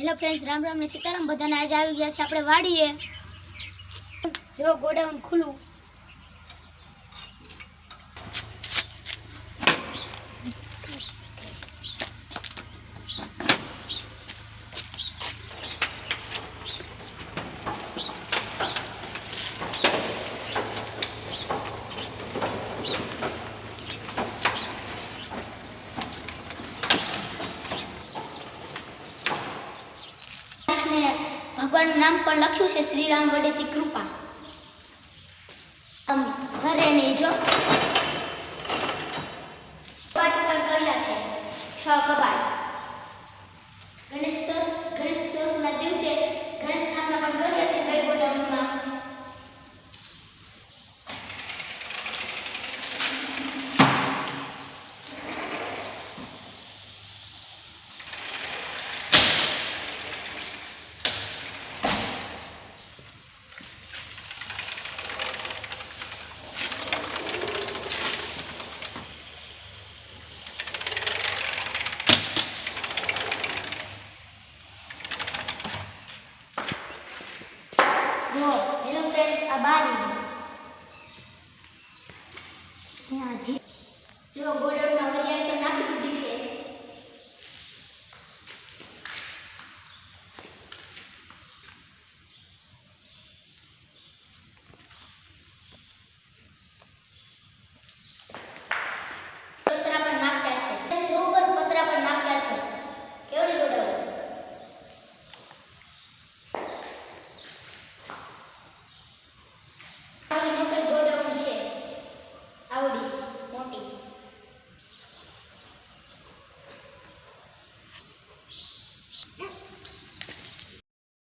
Hello friends, Ram Ram ને સીતારામ બધાને. આજે આવી ગયા છે આપણે વાડીએ. જો ગોડાઉન ખુલ્લું. ભગવાનનું નામ પણ લખ્યું છે, શ્રી રામ વડેથી કૃપા. ઘરે નહીં જો કબાટ પણ કર્યા છે, 6 કબાટ. ગણેશ ચોથના દિવસે ગણેશ સ્થાપના પણ કરી હતી ગઈ ગોડાઉનમાં. હેલો ફ્રેન્ડ્સ, આ બારી